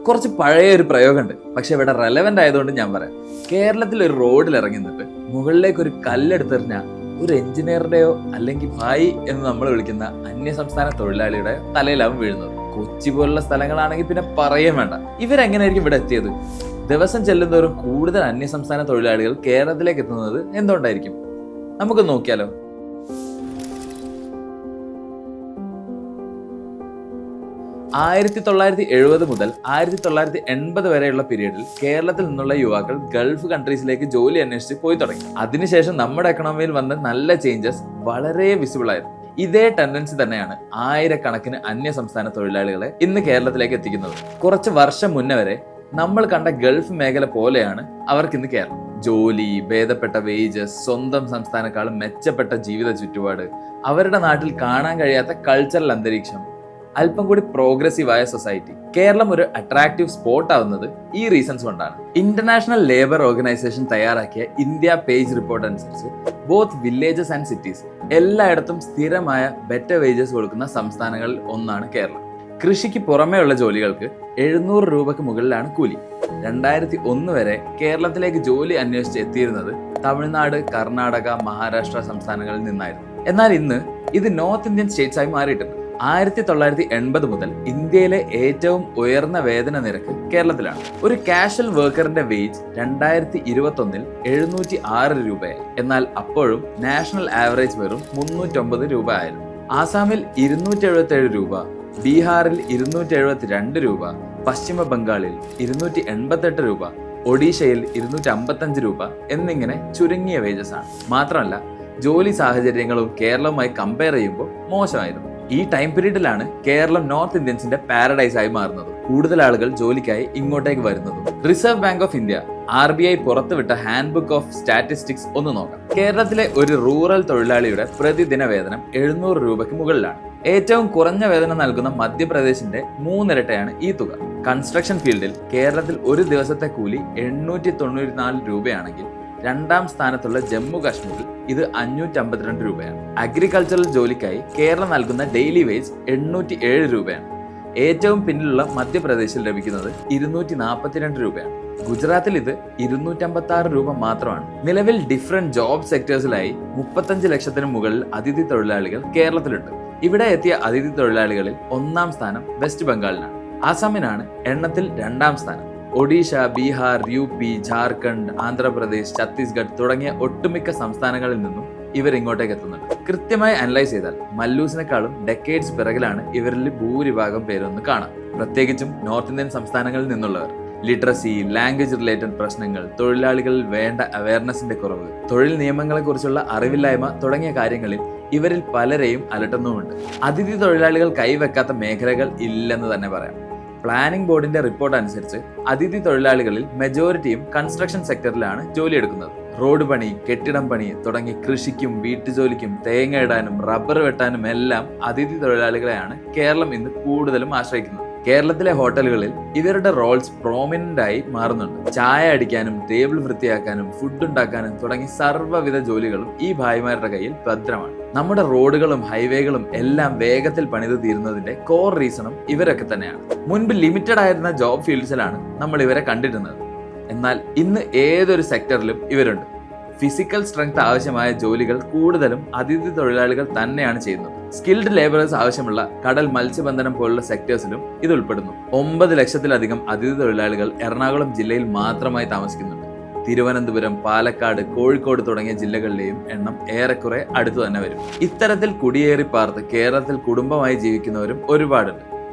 കുറച്ച് പഴയ ഒരു പ്രയോഗമുണ്ട്, പക്ഷെ ഇവിടെ റെലവെന്റ് ആയതുകൊണ്ട് ഞാൻ പറയാം. കേരളത്തിൽ ഒരു റോഡിൽ ഇറങ്ങി നിന്നിട്ട് മുകളിലേക്ക് ഒരു കല്ലെടുത്തെറിഞ്ഞാൽ ഒരു എഞ്ചിനീയറുടെയോ അല്ലെങ്കിൽ ഭായി എന്ന് നമ്മൾ വിളിക്കുന്ന അന്യസംസ്ഥാന തൊഴിലാളിയുടെ തലയിലാവും വീഴുന്നത്. കൊച്ചി പോലുള്ള സ്ഥലങ്ങളാണെങ്കിൽ പിന്നെ പറയും വേണ്ട. ഇവരെങ്ങനെയായിരിക്കും ഇവിടെ എത്തിയത്? ദിവസം ചെല്ലുന്തോറും കൂടുതൽ അന്യസംസ്ഥാന തൊഴിലാളികൾ കേരളത്തിലേക്ക് എത്തുന്നത് എന്തുകൊണ്ടായിരിക്കും? നമുക്ക് നോക്കിയാലോ. 1970 മുതൽ 1980 വരെയുള്ള പീരീഡിൽ കേരളത്തിൽ നിന്നുള്ള യുവാക്കൾ ഗൾഫ് കൺട്രീസിലേക്ക് ജോലി അന്വേഷിച്ച് പോയി തുടങ്ങി. അതിനുശേഷം നമ്മുടെ എക്കണോമിയിൽ വന്ന നല്ല ചേഞ്ചസ് വളരെ വിസിബിൾ ആയിരുന്നു. ഇതേ ടെൻഡൻസി തന്നെയാണ് ആയിരക്കണക്കിന് അന്യ സംസ്ഥാന തൊഴിലാളികളെ ഇന്ന് കേരളത്തിലേക്ക് എത്തിക്കുന്നത്. കുറച്ച് വർഷം മുന്നേ വരെ നമ്മൾ കണ്ട ഗൾഫ് മേഖല പോലെയാണ് അവർക്കിന്ന് കേരളം. ജോലി, ഭേദപ്പെട്ട വേജസ്, സ്വന്തം സംസ്ഥാനക്കാളും മെച്ചപ്പെട്ട ജീവിത ചുറ്റുപാട്, അവരുടെ നാട്ടിൽ കാണാൻ കഴിയാത്ത കൾച്ചറൽ അന്തരീക്ഷം, അല്പം കൂടി പ്രോഗ്രസീവായ സൊസൈറ്റി. കേരളം ഒരു അട്രാക്റ്റീവ് സ്പോട്ട് ആവുന്നത് ഈ റീസൺസ് കൊണ്ടാണ്. ഇന്റർനാഷണൽ ലേബർ ഓർഗനൈസേഷൻ തയ്യാറാക്കിയ ഇന്ത്യ പേജ് റിപ്പോർട്ട് അനുസരിച്ച് ബോത്ത് വില്ലേജസ് ആൻഡ് സിറ്റീസ് എല്ലായിടത്തും സ്ഥിരമായ ബെറ്റർ വേജസ് കൊടുക്കുന്ന സംസ്ഥാനങ്ങളിൽ ഒന്നാണ് കേരളം. കൃഷിക്ക് പുറമേ ഉള്ള ജോലികൾക്ക് 700 രൂപയ്ക്ക് മുകളിലാണ് കൂലി. 2001 വരെ കേരളത്തിലേക്ക് ജോലി അന്വേഷിച്ച് എത്തിയിരുന്നത് തമിഴ്നാട്, കർണാടക, മഹാരാഷ്ട്ര സംസ്ഥാനങ്ങളിൽ നിന്നായിരുന്നു. എന്നാൽ ഇന്ന് ഇത് നോർത്ത് ഇന്ത്യൻ സ്റ്റേറ്റ്സ് ആയി മാറിയിട്ടുണ്ട്. 1980 മുതൽ ഇന്ത്യയിലെ ഏറ്റവും ഉയർന്ന വേതന നിരക്ക് കേരളത്തിലാണ്. ഒരു കാഷ്വൽ വർക്കറിന്റെ വേജ് 2021 706 രൂപയായി. എന്നാൽ അപ്പോഴും നാഷണൽ ആവറേജ് വെറും 309 രൂപ ആയിരുന്നു. ആസാമിൽ 277 രൂപ, ബീഹാറിൽ 272 രൂപ, പശ്ചിമ ബംഗാളിൽ 288 രൂപ, ഒഡീഷയിൽ 255 രൂപ എന്നിങ്ങനെ ചുരുങ്ങിയ വേജസ് ആണ്. മാത്രമല്ല, ജോലി സാഹചര്യങ്ങളും കേരളവുമായി കമ്പയർ ചെയ്യുമ്പോൾ മോശമായിരുന്നു. ഈ ടൈം പീരീഡിലാണ് കേരളം നോർത്ത് ഇന്ത്യൻസിന്റെ പാരഡൈസ് ആയി മാറുന്നത്. കൂടുതൽ ആളുകൾ ജോലിക്കായി ഇങ്ങോട്ടേക്ക് വരുന്നതും. Reserve bank of India RBI പുറത്തുവിട്ട ഹാൻഡ് ബുക്ക് ഓഫ് സ്റ്റാറ്റിസ്റ്റിക്സ് ഒന്ന് നോക്കാം. കേരളത്തിലെ ഒരു റൂറൽ തൊഴിലാളിയുടെ പ്രതിദിന വേതനം 700 രൂപയ്ക്ക് മുകളിലാണ്. ഏറ്റവും കുറഞ്ഞ വേതനം നൽകുന്ന മധ്യപ്രദേശിന്റെ 3 ഇരട്ടയാണ് ഈ തുക. കൺസ്ട്രക്ഷൻ ഫീൽഡിൽ കേരളത്തിൽ ഒരു ദിവസത്തെ കൂലി 894 രൂപയാണെങ്കിൽ രണ്ടാം സ്ഥാനത്തുള്ള ജമ്മു കാശ്മീരിൽ ഇത് 552 രൂപയാണ്. അഗ്രികൾച്ചറൽ ജോലിക്കായി കേരളം നൽകുന്ന ഡെയിലി വേജ് 807 രൂപയാണ്. ഏറ്റവും പിന്നിലുള്ള മധ്യപ്രദേശിൽ ലഭിക്കുന്നത് 242 രൂപയാണ്. ഗുജറാത്തിൽ ഇത് 256 രൂപ മാത്രമാണ്. നിലവിൽ ഡിഫറെന്റ് ജോബ് സെക്ടേഴ്സിലായി 35 ലക്ഷത്തിന് മുകളിൽ അതിഥി തൊഴിലാളികൾ കേരളത്തിലുണ്ട്. ഇവിടെ എത്തിയ അതിഥി തൊഴിലാളികളിൽ 1-ാം സ്ഥാനം വെസ്റ്റ് ബംഗാളിനാണ്. ആസാമിനാണ് എണ്ണത്തിൽ 2-ാം സ്ഥാനം. ഒഡീഷ, ബീഹാർ, UP, ജാർഖണ്ഡ്, ആന്ധ്രാപ്രദേശ്, ഛത്തീസ്ഗഡ് തുടങ്ങിയ ഒട്ടുമിക്ക സംസ്ഥാനങ്ങളിൽ നിന്നും ഇവർ ഇങ്ങോട്ടേക്ക് എത്തുന്നുണ്ട്. കൃത്യമായി അനലൈസ് ചെയ്താൽ മല്ലൂസിനെക്കാളും ഡെക്കേഡ്സ് പിറകിലാണ് ഇവരിൽ ഭൂരിഭാഗം പേരൊന്ന് കാണാം. പ്രത്യേകിച്ചും നോർത്ത് ഇന്ത്യൻ സംസ്ഥാനങ്ങളിൽ നിന്നുള്ളവർ. ലിറ്ററസി, ലാംഗ്വേജ് റിലേറ്റഡ് പ്രശ്നങ്ങൾ, തൊഴിലാളികളിൽ വേണ്ട അവയർനെസിന്റെ കുറവ്, തൊഴിൽ നിയമങ്ങളെ കുറിച്ചുള്ള അറിവില്ലായ്മ തുടങ്ങിയ കാര്യങ്ങളിൽ ഇവരിൽ പലരെയും അലട്ടുന്നുമുണ്ട്. അതിഥി തൊഴിലാളികൾ കൈവെക്കാത്ത മേഖലകൾ ഇല്ലെന്ന് തന്നെ പറയാം. പ്ലാനിംഗ് ബോർഡിന്റെ റിപ്പോർട്ട് അനുസരിച്ച് അതിഥി തൊഴിലാളികളിൽ മെജോറിറ്റിയും കൺസ്ട്രക്ഷൻ സെക്ടറിലാണ് ജോലിയെടുക്കുന്നത്. റോഡ് പണി, കെട്ടിടം പണി തുടങ്ങി കൃഷിക്കും വീട്ടുജോലിക്കും തേങ്ങ ഇടാനും റബ്ബർ വെട്ടാനും എല്ലാം അതിഥി തൊഴിലാളികളെയാണ് കേരളം ഇന്ന് കൂടുതലും ആശ്രയിക്കുന്നത്. കേരളത്തിലെ ഹോട്ടലുകളിൽ ഇവരുടെ റോൾസ് പ്രോമിനന്റ് ആയി മാറുന്നുണ്ട്. ചായ അടിക്കാനും ടേബിൾ വൃത്തിയാക്കാനും ഫുഡ് ഉണ്ടാക്കാനും തുടങ്ങി സർവ്വവിധ ജോലികളും ഈ ഭായിമാരുടെ കയ്യിൽ ഭദ്രമാണ്. നമ്മുടെ റോഡുകളും ഹൈവേകളും എല്ലാം വേഗത്തിൽ പണിത് തീരുന്നതിന്റെ കോർ റീസണും ഇവരൊക്കെ തന്നെയാണ്. മുൻപ് ലിമിറ്റഡ് ആയിരുന്ന ജോബ് ഫീൽഡ്സിലാണ് നമ്മൾ ഇവരെ കണ്ടിരുന്നത്. എന്നാൽ ഇന്ന് ഏതൊരു സെക്ടറിലും ഇവരുണ്ട്. ഫിസിക്കൽ സ്ട്രെങ്ത് ആവശ്യമായ ജോലികൾ കൂടുതലും അതിഥി തൊഴിലാളികൾ തന്നെയാണ് ചെയ്യുന്നത്. സ്കിൽഡ് ലേബറേഴ്സ് ആവശ്യമുള്ള കടൽ, മത്സ്യബന്ധനം പോലുള്ള സെക്ടേഴ്സിലും ഇത് ഉൾപ്പെടുന്നു. 9 ലക്ഷത്തിലധികം അതിഥി തൊഴിലാളികൾ എറണാകുളം ജില്ലയിൽ മാത്രമായി താമസിക്കുന്നുണ്ട്. തിരുവനന്തപുരം, പാലക്കാട്, കോഴിക്കോട് തുടങ്ങിയ ജില്ലകളിലെയും എണ്ണം ഏറെക്കുറെ അടുത്തു തന്നെ വരും. ഇത്തരത്തിൽ കുടിയേറി പാർത്ത് കേരളത്തിൽ കുടുംബമായി ജീവിക്കുന്നവരും ഒരുപാടുണ്ട്.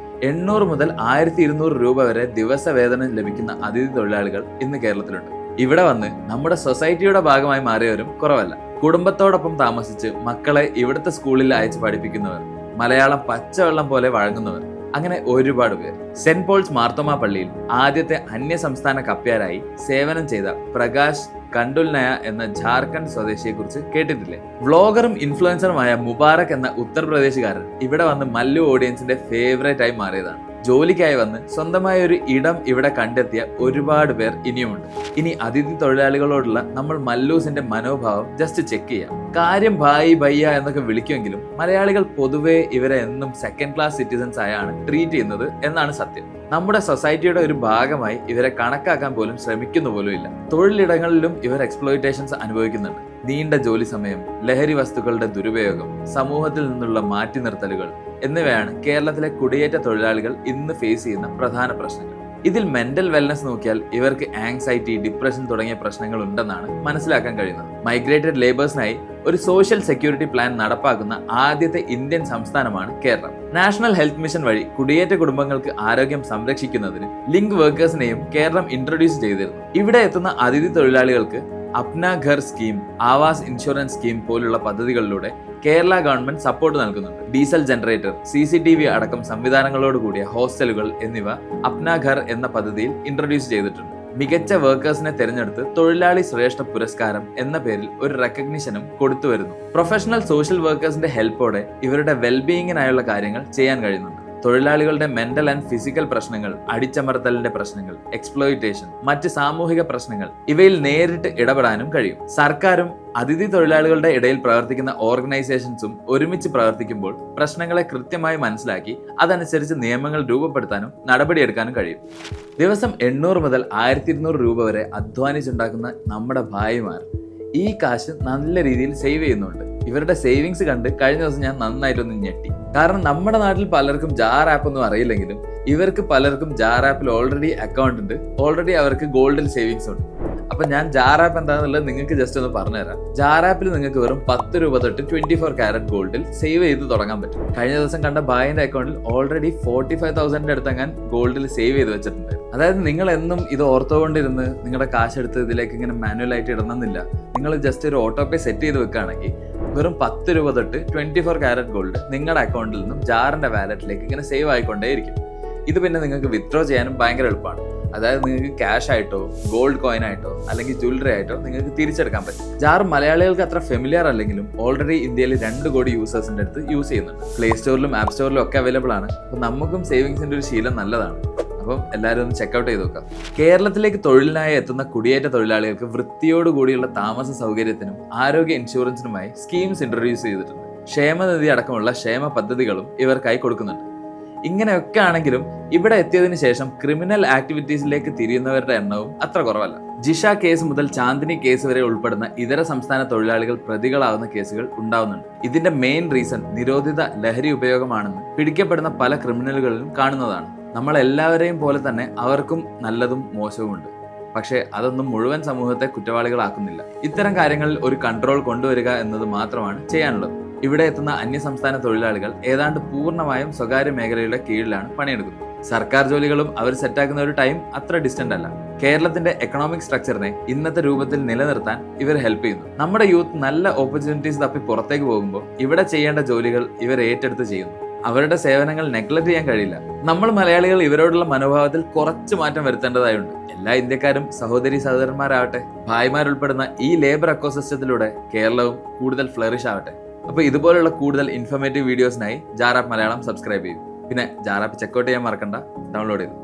800 മുതൽ 1200 രൂപ വരെ ദിവസവേതനം ലഭിക്കുന്ന അതിഥി തൊഴിലാളികൾ ഇന്ന് കേരളത്തിലുണ്ട്. ഇവിടെ വന്ന് നമ്മുടെ സൊസൈറ്റിയുടെ ഭാഗമായി മാറിയവരും കുറവല്ല. കുടുംബത്തോടൊപ്പം താമസിച്ച് മക്കളെ ഇവിടുത്തെ സ്കൂളിൽ അയച്ച് പഠിപ്പിക്കുന്നവർ, മലയാളം പച്ചവെള്ളം പോലെ വഴങ്ങുന്നവർ, അങ്ങനെ ഒരുപാട് പേർ. സെന്റ് പോൾസ് മാർത്തോമ പള്ളിയിൽ ആദ്യത്തെ അന്യസംസ്ഥാന കപ്പ്യാരായി സേവനം ചെയ്ത പ്രകാശ് കണ്ടുൽനയ എന്ന ജാർഖണ്ഡ് സ്വദേശിയെ കുറിച്ച് കേട്ടിട്ടില്ലേ? വ്ളോഗറും ഇൻഫ്ലുവൻസറുമായ മുബാറക് എന്ന ഉത്തർപ്രദേശുകാരൻ ഇവിടെ വന്ന് മല്ലു ഓഡിയൻസിന്റെ ഫേവറേറ്റ് ആയി മാറിയതാണ്. ജോലിക്കായി വന്ന് സ്വന്തമായ ഒരു ഇടം ഇവിടെ കണ്ടെത്തിയ ഒരുപാട് പേർ ഇനിയുമുണ്ട്. ഇനി അതിഥി തൊഴിലാളികളോടുള്ള നമ്മൾ മല്ലൂസിന്റെ മനോഭാവം ജസ്റ്റ് ചെക്ക് ചെയ്യാം. കാര്യം ഭായി ഭയ്യ എന്നൊക്കെ വിളിക്കുമെങ്കിലും മലയാളികൾ പൊതുവെ ഇവരെ എന്നും സെക്കൻഡ് ക്ലാസ് സിറ്റിസൺസ് ആയാണ് ട്രീറ്റ് ചെയ്യുന്നത് എന്നാണ് സത്യം. നമ്മുടെ സൊസൈറ്റിയുടെ ഒരു ഭാഗമായി ഇവരെ കണക്കാക്കാൻ പോലും ശ്രമിക്കുന്നു പോലും ഇല്ല. തൊഴിലിടങ്ങളിലും ഇവർ എക്സ്പ്ലോയിറ്റേഷൻസ് അനുഭവിക്കുന്നുണ്ട്. നീണ്ട ജോലി സമയം, ലഹരി വസ്തുക്കളുടെ ദുരുപയോഗം, സമൂഹത്തിൽ നിന്നുള്ള മാറ്റി നിർത്തലുകൾ എന്നിവയാണ് കേരളത്തിലെ കുടിയേറ്റ തൊഴിലാളികൾ ഇന്ന് ഫേസ് ചെയ്യുന്ന പ്രധാന പ്രശ്നങ്ങൾ. ഇതിൽ മെന്റൽ വെൽനസ് നോക്കിയാൽ ഇവർക്ക് ആങ്സൈറ്റി, ഡിപ്രഷൻ തുടങ്ങിയ പ്രശ്നങ്ങൾ ഉണ്ടെന്നാണ് മനസ്സിലാക്കാൻ കഴിയുന്നത്. മൈഗ്രേറ്റഡ് ലേബേഴ്സിനായി ഒരു സോഷ്യൽ സെക്യൂരിറ്റി പ്ലാൻ നടപ്പാക്കുന്ന ആദ്യത്തെ ഇന്ത്യൻ സംസ്ഥാനമാണ് കേരളം. നാഷണൽ ഹെൽത്ത് മിഷൻ വഴി കുടിയേറ്റ കുടുംബങ്ങൾക്ക് ആരോഗ്യം സംരക്ഷിക്കുന്നതിന് ലിങ്ക് വർക്കേഴ്സിനെയും കേരളം ഇൻട്രൊഡ്യൂസ് ചെയ്തിരുന്നു. ഇവിടെ എത്തുന്ന അതിഥി തൊഴിലാളികൾക്ക് അപ്ന ഘർ സ്കീം, ആവാസ് ഇൻഷുറൻസ് സ്കീം പോലുള്ള പദ്ധതികളിലൂടെ കേരള ഗവൺമെന്റ് സപ്പോർട്ട് നൽകുന്നുണ്ട്. ഡീസൽ ജനറേറ്റർ, CCTV അടക്കം സംവിധാനങ്ങളോട് കൂടിയ ഹോസ്റ്റലുകൾ എന്നിവ അപ്ന ഘർ എന്ന പദ്ധതിയിൽ ഇൻട്രൊഡ്യൂസ് ചെയ്തിട്ടുണ്ട്. മികച്ച വർക്കേഴ്സിനെ തിരഞ്ഞെടുത്ത് തൊഴിലാളി ശ്രേഷ്ഠ പുരസ്കാരം എന്ന പേരിൽ ഒരു റെക്കഗ്നിഷനും കൊടുത്തു വരുന്നു. പ്രൊഫഷണൽ സോഷ്യൽ വർക്കേഴ്സിന്റെ ഹെൽപ്പോടെ ഇവരുടെ വെൽബീയിങ്ങിനായുള്ള കാര്യങ്ങൾ ചെയ്യാൻ കഴിയുന്നുണ്ട്. തൊഴിലാളികളുടെ മെന്റൽ ആൻഡ് ഫിസിക്കൽ പ്രശ്നങ്ങൾ, അടിച്ചമർത്തലിന്റെ പ്രശ്നങ്ങൾ, എക്സ്പ്ലോയിറ്റേഷൻ, മറ്റ് സാമൂഹിക പ്രശ്നങ്ങൾ ഇവയിൽ നേരിട്ട് ഇടപെടാനും കഴിയും. സർക്കാരും അതിഥി തൊഴിലാളികളുടെ ഇടയിൽ പ്രവർത്തിക്കുന്ന ഓർഗനൈസേഷൻസും ഒരുമിച്ച് പ്രവർത്തിക്കുമ്പോൾ പ്രശ്നങ്ങളെ കൃത്യമായി മനസ്സിലാക്കി അതനുസരിച്ച് നിയമങ്ങൾ രൂപപ്പെടുത്താനും നടപടിയെടുക്കാനും കഴിയും. ദിവസം 800 മുതൽ 1200 രൂപ വരെ അധ്വാനിച്ചുണ്ടാക്കുന്ന നമ്മുടെ ഭായിമാർ ഈ കാശ് നല്ല രീതിയിൽ സേവ് ചെയ്യുന്നുണ്ട്. ഇവരുടെ സേവിങ്സ് കണ്ട് കഴിഞ്ഞ ദിവസം ഞാൻ നന്നായിട്ടൊന്ന് ഞെട്ടി. കാരണം നമ്മുടെ നാട്ടിൽ പലർക്കും ജാർ ആപ്പ് ഒന്നും അറിയില്ലെങ്കിലും ഇവർക്ക് പലർക്കും ജാർ ആപ്പിൽ ഓൾറെഡി അക്കൗണ്ട് ഉണ്ട്, ഓൾറെഡി അവർക്ക് ഗോൾഡിൽ സേവിങ്സ് ഉണ്ട്. അപ്പൊ ഞാൻ ജാർ ആപ്പ് എന്താണെന്നുള്ളത് നിങ്ങൾക്ക് ജസ്റ്റ് ഒന്ന് പറഞ്ഞുതരാം. ജാർ ആപ്പിൽ നിങ്ങൾക്ക് വെറും 10 രൂപ തൊട്ട് 24 കാരറ്റ് ഗോൾഡിൽ സേവ് ചെയ്ത് തുടങ്ങാൻ പറ്റും. കഴിഞ്ഞ ദിവസം കണ്ട ബായിന്റെ അക്കൗണ്ടിൽ ഓൾറെഡി 45,000 അടുത്തങ്ങാൻ ഗോൾഡിൽ സേവ് ചെയ്ത് വെച്ചിട്ടുണ്ട്. അതായത് നിങ്ങൾ എന്നും ഇത് ഓർത്തുകൊണ്ടിരുന്ന് നിങ്ങളുടെ കാശ് എടുത്ത് ഇതിലേക്ക് ഇങ്ങനെ മാനുവൽ ആയിട്ട് ഇടണമെന്നില്ല. നിങ്ങൾ ജസ്റ്റ് ഒരു ഓട്ടോ പേ സെറ്റ് ചെയ്ത് വെക്കുകയാണെങ്കിൽ വെറും 10 രൂപ തൊട്ട് 24 കാരറ്റ് ഗോൾഡ് നിങ്ങളുടെ അക്കൗണ്ടിൽ നിന്നും ജാറിന്റെ വാലറ്റിലേക്ക് ഇങ്ങനെ സേവ് ആയിക്കൊണ്ടേയിരിക്കും. ഇത് പിന്നെ നിങ്ങൾക്ക് വിത്ഡ്രോ ചെയ്യാനും ഭയങ്കര എളുപ്പമാണ്. അതായത് നിങ്ങൾക്ക് ക്യാഷ് ആയിട്ടോ ഗോൾഡ് കോയിൻ ആയിട്ടോ അല്ലെങ്കിൽ ജ്വല്ലറി ആയിട്ടോ നിങ്ങൾക്ക് തിരിച്ചെടുക്കാൻ പറ്റും. ജാർ മലയാളികൾക്ക് അത്ര ഫെമിലിയർ അല്ലെങ്കിലും ഓൾറെഡി ഇന്ത്യയിൽ 2 കോടി യൂസേഴ്സിന്റെ അടുത്ത് യൂസ് ചെയ്യുന്നുണ്ട്. പ്ലേ സ്റ്റോറിലും ആപ്പ് സ്റ്റോറിലും ഒക്കെ അവൈലബിൾ ആണ്. അപ്പോൾ നമുക്കും സേവിങ്സിന്റെ ഒരു ശീലം നല്ലതാണ്. അപ്പം എല്ലാവരും ഒന്ന് ചെക്കൗട്ട് ചെയ്ത് നോക്കാം. കേരളത്തിലേക്ക് തൊഴിലിനായി എത്തുന്ന കുടിയേറ്റ തൊഴിലാളികൾക്ക് വൃത്തിയോടുകൂടിയുള്ള താമസ സൗകര്യത്തിനും ആരോഗ്യ ഇൻഷുറൻസിനുമായി സ്കീംസ് ഇൻട്രൊഡ്യൂസ് ചെയ്തിട്ടുണ്ട്. ക്ഷേമനിധി അടക്കമുള്ള ക്ഷേമ പദ്ധതികളും ഇവർക്കായി കൊടുക്കുന്നുണ്ട്. ഇങ്ങനെയൊക്കെ ആണെങ്കിലും ഇവിടെ എത്തിയതിനു ശേഷം ക്രിമിനൽ ആക്ടിവിറ്റീസിലേക്ക് തിരിയുന്നവരുടെ എണ്ണവും അത്ര കുറവല്ല. ജിഷ കേസ് മുതൽ ചാന്ദിനി കേസ് വരെ ഉൾപ്പെടുന്ന ഇതര സംസ്ഥാന തൊഴിലാളികൾ പ്രതികളാവുന്ന കേസുകൾ ഉണ്ടാവുന്നുണ്ട്. ഇതിന്റെ മെയിൻ റീസൺ നിരോധിത ലഹരി ഉപയോഗമാണെന്ന് പിടിക്കപ്പെടുന്ന പല ക്രിമിനലുകളിലും കാണുന്നതാണ്. നമ്മൾ എല്ലാവരെയും പോലെ തന്നെ അവർക്കും നല്ലതും മോശവുമുണ്ട്. പക്ഷേ അതൊന്നും മുഴുവൻ സമൂഹത്തെ കുറ്റവാളികളാക്കുന്നില്ല. ഇത്തരം കാര്യങ്ങളിൽ ഒരു കൺട്രോൾ കൊണ്ടുവരിക എന്നത് മാത്രമാണ് ചെയ്യാനുള്ളത്. ഇവിടെ എത്തുന്ന അന്യസംസ്ഥാന തൊഴിലാളികൾ ഏതാണ്ട് പൂർണ്ണമായും സ്വകാര്യ മേഖലയുടെ കീഴിലാണ് പണിയെടുക്കുന്നത്. സർക്കാർ ജോലികളും അവർ സെറ്റാക്കുന്ന ഒരു ടൈം അത്ര ഡിസ്റ്റന്റ് അല്ല. കേരളത്തിന്റെ എക്കണോമിക് സ്ട്രക്ചറിനെ ഇന്നത്തെ രൂപത്തിൽ നിലനിർത്താൻ ഇവർ ഹെൽപ്പ് ചെയ്യുന്നു. നമ്മുടെ യൂത്ത് നല്ല ഓപ്പർച്യൂണിറ്റീസ് തപ്പി പുറത്തേക്ക് പോകുമ്പോൾ ഇവിടെ ചെയ്യേണ്ട ജോലികൾ ഇവർ ഏറ്റെടുത്ത് ചെയ്യുന്നു. അവരുടെ സേവനങ്ങൾ നെഗ്ലക്ട് ചെയ്യാൻ കഴിയില്ല. നമ്മൾ മലയാളികൾ ഇവരോടുള്ള മനോഭാവത്തിൽ കുറച്ച് മാറ്റം വരുത്തേണ്ടതായുണ്ട്. എല്ലാ ഇന്ത്യക്കാരും സഹോദരി സഹോദരന്മാരാവട്ടെ. ഭായിമാരുൾപ്പെടുന്ന ഈ ലേബർ എക്കോസിസ്റ്റത്തിലൂടെ കേരളവും കൂടുതൽ ഫ്ലറിഷ് ആവട്ടെ. അപ്പോൾ ഇതുപോലുള്ള കൂടുതൽ ഇൻഫോർമേറ്റീവ് വീഡിയോസിനായി ജാർ ആപ്പ് മലയാളം സബ്സ്ക്രൈബ് ചെയ്യൂ. പിന്നെ ജാർ ആപ്പ് ചെക്കൗട്ട് ചെയ്യാൻ മറക്കണ്ട, ഡൗൺലോഡ് ചെയ്തു.